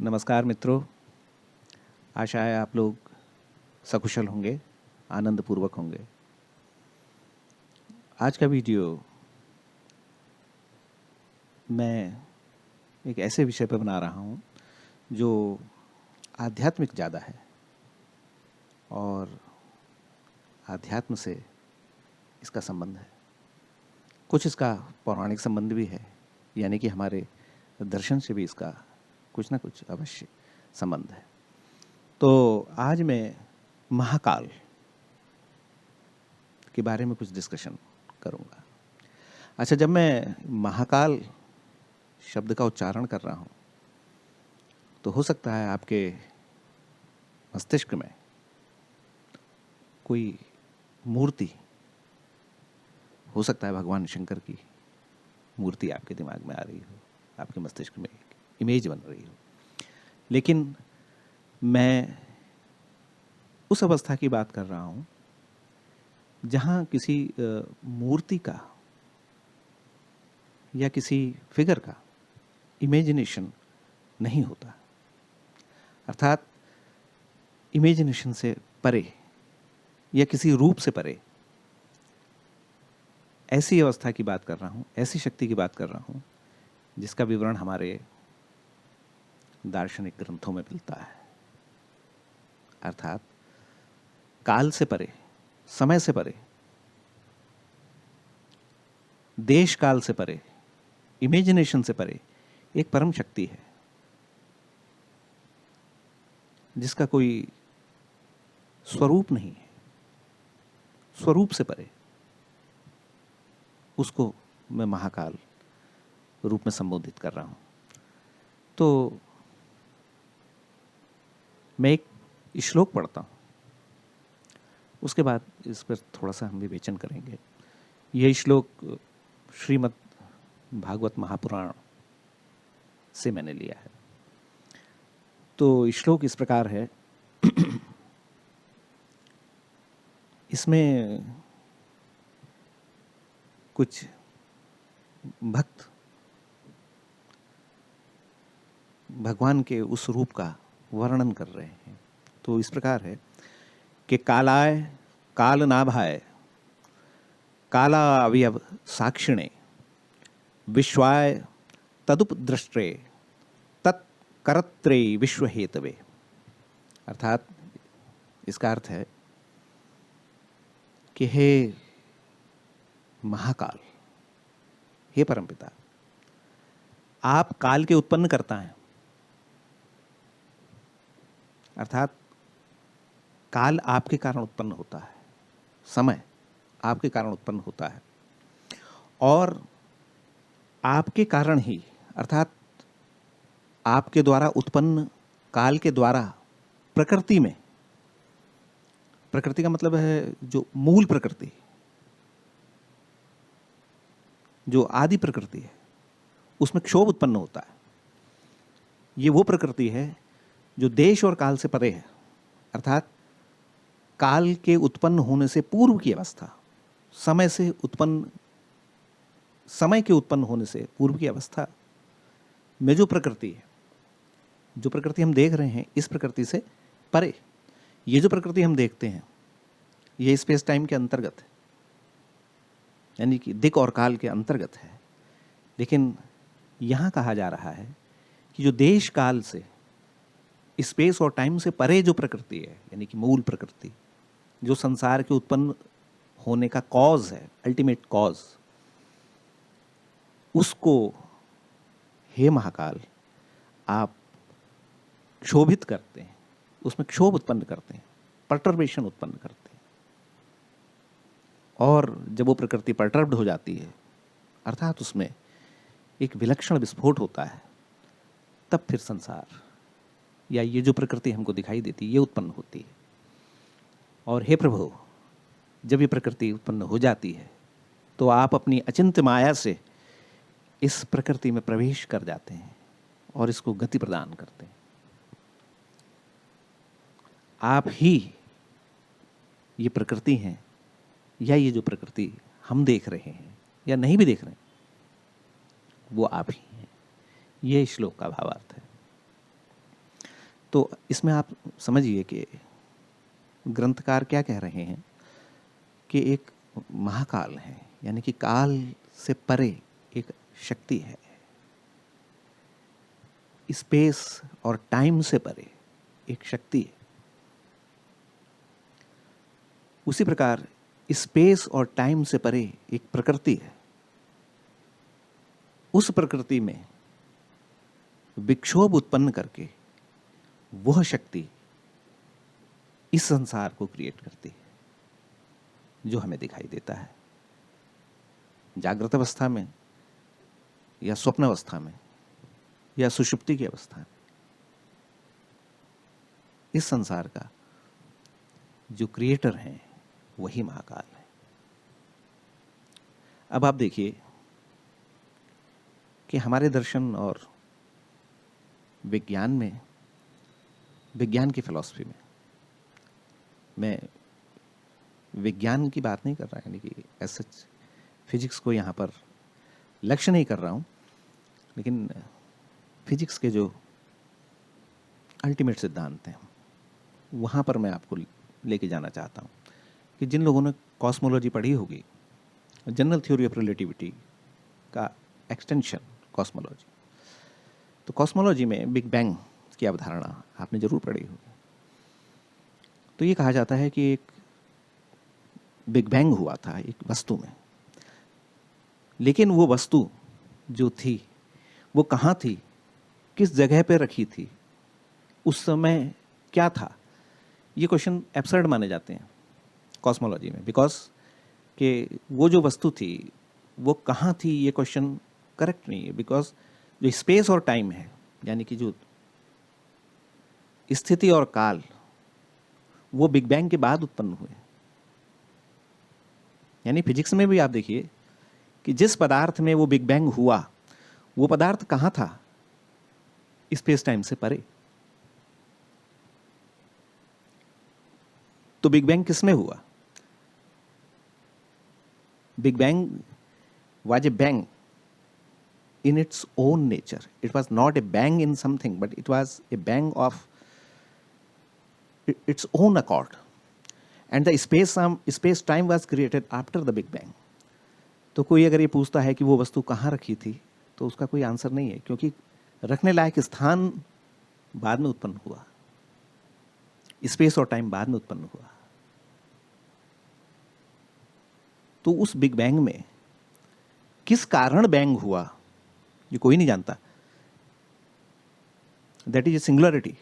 नमस्कार मित्रों। आशा है आप लोग सकुशल होंगे, आनंदपूर्वक होंगे। आज का वीडियो मैं एक ऐसे विषय पर बना रहा हूँ जो आध्यात्मिक ज़्यादा है और आध्यात्म से इसका संबंध है। कुछ इसका पौराणिक संबंध भी है, यानी कि हमारे दर्शन से भी इसका कुछ ना कुछ अवश्य संबंध है। तो आज मैं महाकाल के बारे में कुछ डिस्कशन करूँगा। अच्छा, जब मैं महाकाल शब्द का उच्चारण कर रहा हूँ तो हो सकता है आपके मस्तिष्क में कोई मूर्ति, हो सकता है भगवान शंकर की मूर्ति आपके दिमाग में आ रही हो, आपके मस्तिष्क में एक इमेज बन रही हो। लेकिन मैं उस अवस्था की बात कर रहा हूँ जहाँ किसी मूर्ति का या किसी फिगर का इमेजिनेशन नहीं होता, अर्थात इमेजिनेशन से परे या किसी रूप से परे ऐसी अवस्था की बात कर रहा हूँ, ऐसी शक्ति की बात कर रहा हूँ जिसका विवरण हमारे दार्शनिक ग्रंथों में मिलता है। अर्थात काल से परे, समय से परे, देश काल से परे, इमेजिनेशन से परे एक परम शक्ति है जिसका कोई स्वरूप नहीं है, स्वरूप से परे। उसको मैं महाकाल रूप में संबोधित कर रहा हूँ। तो मैं एक श्लोक पढ़ता हूँ, उसके बाद इस पर थोड़ा सा हम विवेचन करेंगे। यह श्लोक श्रीमद् भागवत महापुराण से मैंने लिया है। तो श्लोक इस प्रकार है। इसमें कुछ भक्त भगवान के उस रूप का वर्णन कर रहे हैं। तो इस प्रकार है कि कालाय काल नाभाय काला अवयव साक्षिणे विश्वाय तदुपद्रष्टे तत्करत्रे विश्वहेतवे। अर्थात इसका अर्थ है कि हे महाकाल, हे परमपिता, आप काल के उत्पन्न करता हैं। अर्थात काल आपके कारण उत्पन्न होता है, समय आपके कारण उत्पन्न होता है, और आपके कारण ही, अर्थात आपके द्वारा उत्पन्न काल के द्वारा प्रकृति में, प्रकृति का मतलब है जो मूल प्रकृति, जो आदि प्रकृति है, उसमें क्षोभ उत्पन्न होता है। ये वो प्रकृति है जो देश और काल से परे है, अर्थात काल के उत्पन्न होने से पूर्व की अवस्था, समय के उत्पन्न होने से पूर्व की अवस्था में जो प्रकृति है, जो प्रकृति हम देख रहे हैं, इस प्रकृति से परे। ये जो प्रकृति हम देखते हैं ये स्पेस टाइम के अंतर्गत है, यानी कि दिक और काल के अंतर्गत है। लेकिन यहाँ कहा जा रहा है कि जो देश काल से, स्पेस और टाइम से परे जो प्रकृति है, यानी कि मूल प्रकृति, जो संसार के उत्पन्न होने का कॉज है, अल्टीमेट कॉज, उसको हे महाकाल आप क्षोभित करते हैं, उसमें क्षोभ उत्पन्न करते हैं, पर्टर्बेशन उत्पन्न करते हैं। और जब वो प्रकृति पर्टर्ब्ड हो जाती है, अर्थात उसमें एक विलक्षण विस्फोट होता है, तब फिर संसार या ये जो प्रकृति हमको दिखाई देती है ये उत्पन्न होती है। और हे प्रभु, जब ये प्रकृति उत्पन्न हो जाती है तो आप अपनी अचिंत्य माया से इस प्रकृति में प्रवेश कर जाते हैं और इसको गति प्रदान करते हैं। आप ही ये प्रकृति हैं, या ये जो प्रकृति हम देख रहे हैं या नहीं भी देख रहे हैं, वो आप ही हैं। ये श्लोक का भावार्थ है। तो इसमें आप समझिए कि ग्रंथकार क्या कह रहे हैं कि एक महाकाल है, यानी कि काल से परे एक शक्ति है, स्पेस और टाइम से परे एक शक्ति है। उसी प्रकार स्पेस और टाइम से परे एक प्रकृति है। उस प्रकृति में विक्षोभ उत्पन्न करके वह शक्ति इस संसार को क्रिएट करती है जो हमें दिखाई देता है। जागृत अवस्था में या स्वप्न अवस्था में या सुषुप्ति की अवस्था में इस संसार का जो क्रिएटर है वही महाकाल है। अब आप देखिए कि हमारे दर्शन और विज्ञान में, विज्ञान की फिलॉसफी में, मैं विज्ञान की बात नहीं कर रहा, यानी कि एज सच फिजिक्स को यहाँ पर लक्ष्य नहीं कर रहा हूँ, लेकिन फिजिक्स के जो अल्टीमेट सिद्धांत हैं वहाँ पर मैं आपको लेके जाना चाहता हूँ कि जिन लोगों ने कॉस्मोलॉजी पढ़ी होगी, जनरल थ्योरी ऑफ रिलेटिविटी का एक्सटेंशन कॉस्मोलॉजी, तो कॉस्मोलॉजी में बिग बैंग की अवधारणा आपने जरूर पढ़ी होगी। तो ये कहा जाता है कि एक बिग बैंग हुआ था एक वस्तु में, लेकिन वो वस्तु जो थी वो कहाँ थी, किस जगह पे रखी थी, उस समय क्या था, ये क्वेश्चन एब्सर्ड माने जाते हैं कॉस्मोलॉजी में, बिकॉज कि वो जो वस्तु थी वो कहाँ थी ये क्वेश्चन करेक्ट नहीं है, बिकॉज जो स्पेस और टाइम है, यानी कि जो स्थिति और काल, वो बिग बैंग के बाद उत्पन्न हुए। यानी फिजिक्स में भी आप देखिए कि जिस पदार्थ में वो बिग बैंग हुआ वो पदार्थ कहाँ था, स्पेस टाइम से परे। तो बिग बैंग किस में हुआ? Big bang was a bang in its own nature. It was not a bang in something, but it was a bang of its own accord. And the space time was created after the Big Bang. तो कोई अगर ये पूछता है कि वो वस्तु कहाँ रखी थी, तो उसका कोई आंसर नहीं है, क्योंकि रखने लायक स्थान बाद में उत्पन्न हुआ, स्पेस और टाइम बाद में उत्पन्न हुआ। तो उस बिग बैंग में किस कारण बैंग हुआ ये कोई नहीं जानता। That is a singularity.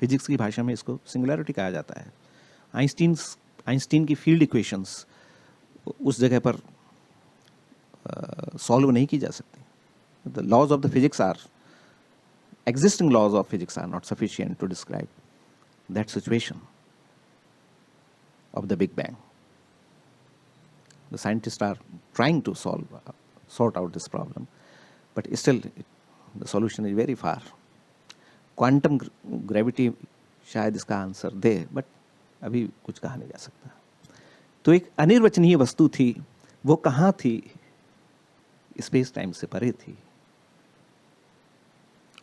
Physics की भाषा में इसको सिंगुलरिटी कहा जाता है। आइंस्टीन की फील्ड इक्वेशंस उस जगह पर सॉल्व नहीं की जा सकती। The laws of the physics are existing laws of physics are not sufficient to describe that situation of the Big Bang. The scientists are trying to sort out this problem, but still the solution is very far. Quantum gravity शायद इसका answer they, but अभी कुछ कहा नहीं जा सकता। तो एक अनिर्वचनीय वस्तु थी, वो कहाँ थी? स्पेस टाइम से परे थी।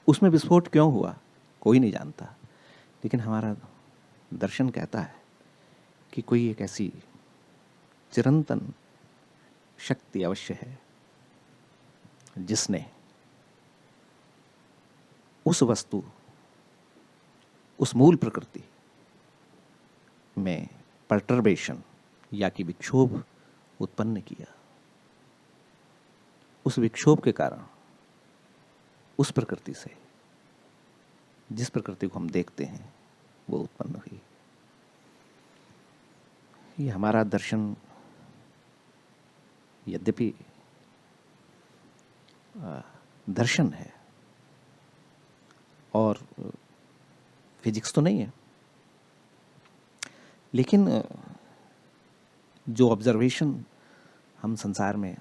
उसमें विस्फोट क्यों हुआ कोई नहीं जानता, लेकिन हमारा दर्शन कहता है कि कोई एक ऐसी चिरंतन शक्ति अवश्य है जिसने उस वस्तु, उस मूल प्रकृति में पर्टर्बेशन या कि विक्षोभ उत्पन्न किया। उस विक्षोभ के कारण उस प्रकृति से, जिस प्रकृति को हम देखते हैं, वो उत्पन्न हुई। ये हमारा दर्शन यद्यपि दर्शन है और फिजिक्स तो नहीं है, लेकिन जो ऑब्जर्वेशन हम संसार में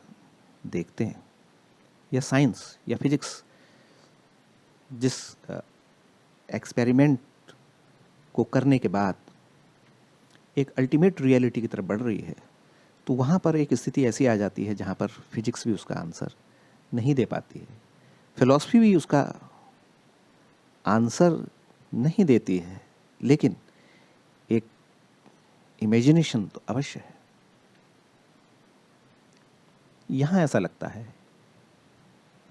देखते हैं, या साइंस या फिजिक्स जिस एक्सपेरिमेंट को करने के बाद एक अल्टीमेट रियलिटी की तरफ बढ़ रही है, तो वहाँ पर एक स्थिति ऐसी आ जाती है जहाँ पर फिजिक्स भी उसका आंसर नहीं दे पाती है, फिलॉसफी भी उसका आंसर नहीं देती है, लेकिन एक इमेजिनेशन तो अवश्य है। यहाँ ऐसा लगता है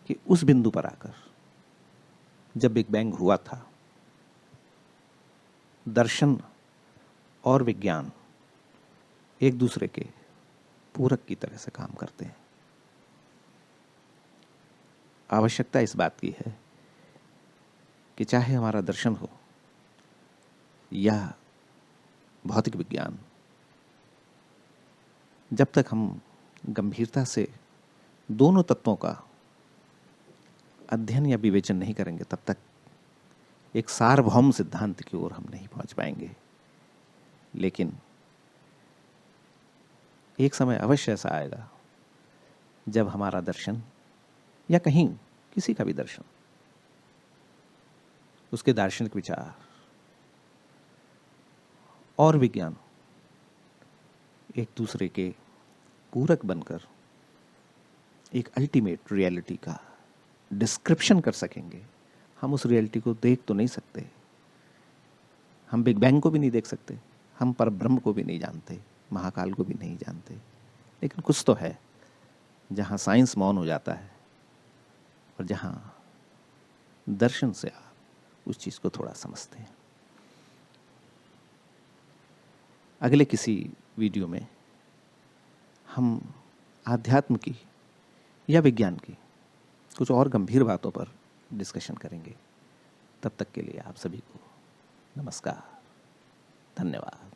कि उस बिंदु पर आकर, जब बिग बैंग हुआ था, दर्शन और विज्ञान एक दूसरे के पूरक की तरह से काम करते हैं। आवश्यकता इस बात की है कि चाहे हमारा दर्शन हो या भौतिक विज्ञान, जब तक हम गंभीरता से दोनों तत्वों का अध्ययन या विवेचन नहीं करेंगे, तब तक एक सार्वभौम सिद्धांत की ओर हम नहीं पहुंच पाएंगे। लेकिन एक समय अवश्य ऐसा आएगा जब हमारा दर्शन या कहीं किसी का भी दर्शन, उसके दार्शनिक विचार और विज्ञान एक दूसरे के पूरक बनकर एक अल्टीमेट रियलिटी का डिस्क्रिप्शन कर सकेंगे। हम उस रियलिटी को देख तो नहीं सकते, हम बिग बैंग को भी नहीं देख सकते, हम परब्रह्म को भी नहीं जानते, महाकाल को भी नहीं जानते, लेकिन कुछ तो है जहाँ साइंस मौन हो जाता है और जहाँ दर्शन से आप उस चीज़ को थोड़ा समझते हैं। अगले किसी वीडियो में हम आध्यात्म की या विज्ञान की कुछ और गंभीर बातों पर डिस्कशन करेंगे। तब तक के लिए आप सभी को नमस्कार, धन्यवाद।